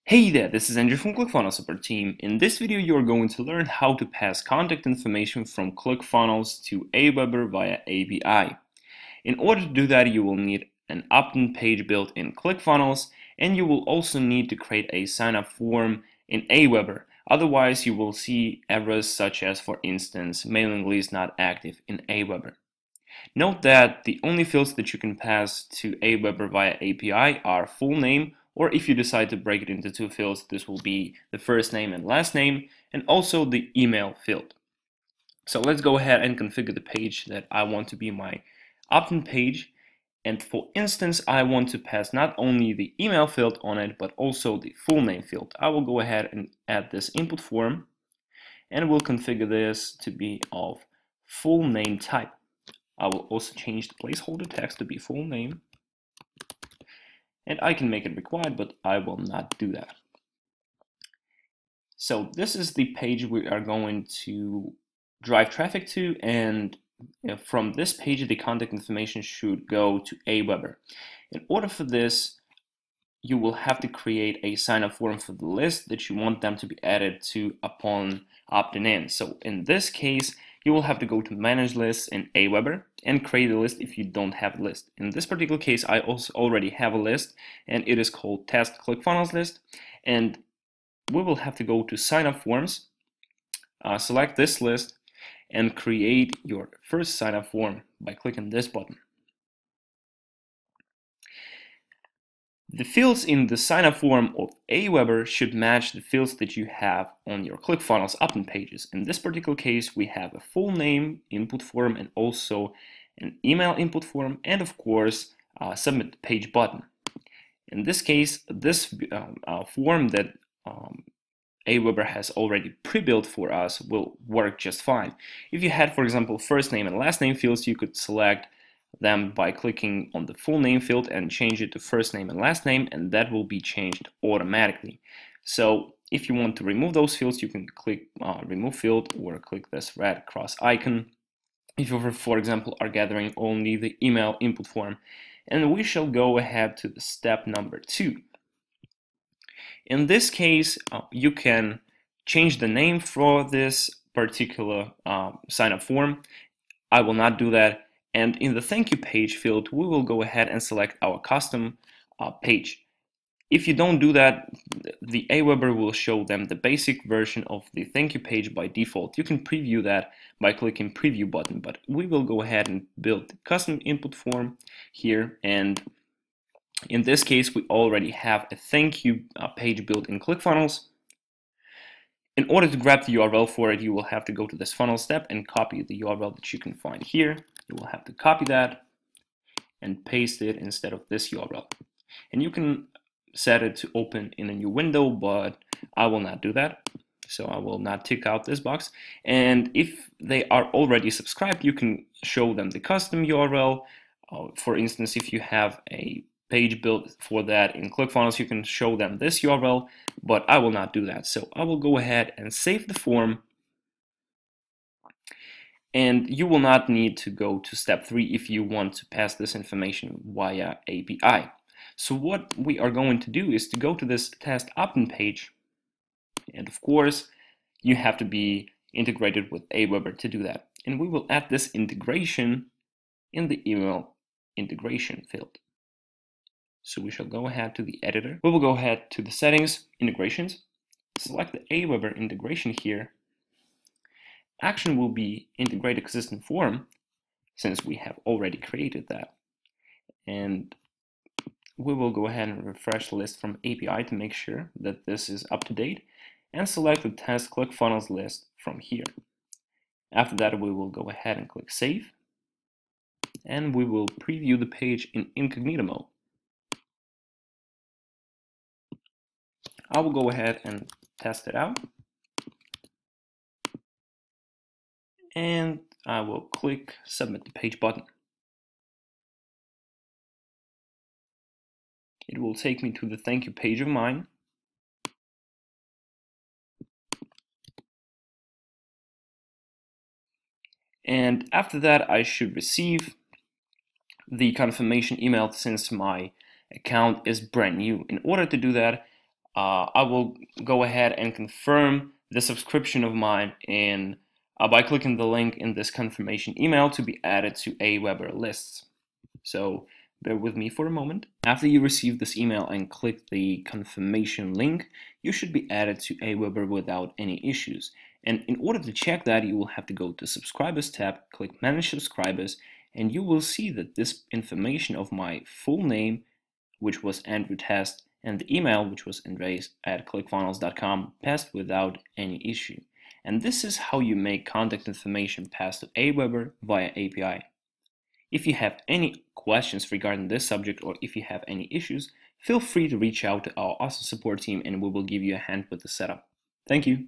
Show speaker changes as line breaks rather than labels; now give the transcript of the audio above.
Hey there, this is Andrew from ClickFunnels Support Team. In this video, you are going to learn how to pass contact information from ClickFunnels to Aweber via API. In order to do that, you will need an opt-in page built in ClickFunnels, and you will also need to create a sign-up form in Aweber. Otherwise, you will see errors such as, for instance, mailing list not active in Aweber. Note that the only fields that you can pass to Aweber via API are full name, or if you decide to break it into two fields, this will be the first name and last name, and also the email field. So let's go ahead and configure the page that I want to be my opt-in page. And for instance, I want to pass not only the email field on it, but also the full name field. I will go ahead and add this input form, and we'll configure this to be of full name type. I will also change the placeholder text to be full name, and I can make it required, but I will not do that. So this is the page we are going to drive traffic to, and from this page the contact information should go to Aweber. In order for this, you will have to create a sign-up form for the list that you want them to be added to upon opting in. So in this case, you will have to go to Manage Lists in Aweber and create a list if you don't have a list. In this particular case, I also already have a list, and it is called Test ClickFunnels List. And we will have to go to Sign Up Forms, select this list, and create your first sign-up form by clicking this button. The fields in the sign-up form of Aweber should match the fields that you have on your ClickFunnels opt-in pages. In this particular case, we have a full name input form and also an email input form, and of course, submit page button. In this case, this form that Aweber has already pre-built for us will work just fine. If you had, for example, first name and last name fields, you could select them by clicking on the full name field and change it to first name and last name, and that will be changed automatically. So if you want to remove those fields, you can click remove field or click this red cross icon if you, for example, are gathering only the email input form. And we shall go ahead to the step number 2. In this case, you can change the name for this particular sign-up form. I will not do that. And in the thank you page field, we will go ahead and select our custom page. If you don't do that, the Aweber will show them the basic version of the thank you page by default. You can preview that by clicking preview button, but we will go ahead and build the custom input form here. And in this case, we already have a thank you page built in ClickFunnels. In order to grab the URL for it, you will have to go to this funnel step and copy the URL that you can find here. You will have to copy that and paste it instead of this URL. And you can set it to open in a new window, but I will not do that. So I will not tick out this box. And if they are already subscribed, you can show them the custom URL. For instance, if you have a page built for that in ClickFunnels, you can show them this URL, but I will not do that. So I will go ahead and save the form, and you will not need to go to step 3 if you want to pass this information via API. So what we are going to do is to go to this test opt-in page, and of course you have to be integrated with Aweber to do that. And we will add this integration in the email integration field. So we shall go ahead to the editor. We will go ahead to the settings, integrations, select the Aweber integration here. Action will be integrate existing form, since we have already created that. And we will go ahead and refresh the list from API to make sure that this is up to date, and select the test ClickFunnels list from here. After that, we will go ahead and click save, and we will preview the page in incognito mode. I will go ahead and test it out, and I will click submit the page button. It will take me to the thank you page of mine. And after that, I should receive the confirmation email since my account is brand new. In order to do that, I will go ahead and confirm the subscription of mine by clicking the link in this confirmation email to be added to Aweber lists. So bear with me for a moment. After you receive this email and click the confirmation link, you should be added to Aweber without any issues. And in order to check that, you will have to go to Subscribers tab, click Manage Subscribers, and you will see that this information of my full name, which was Andrew Test, and the email, which was andres@clickfunnels.com, passed without any issue. And this is how you make contact information pass to Aweber via API. If you have any questions regarding this subject, or if you have any issues, feel free to reach out to our awesome support team and we will give you a hand with the setup. Thank you.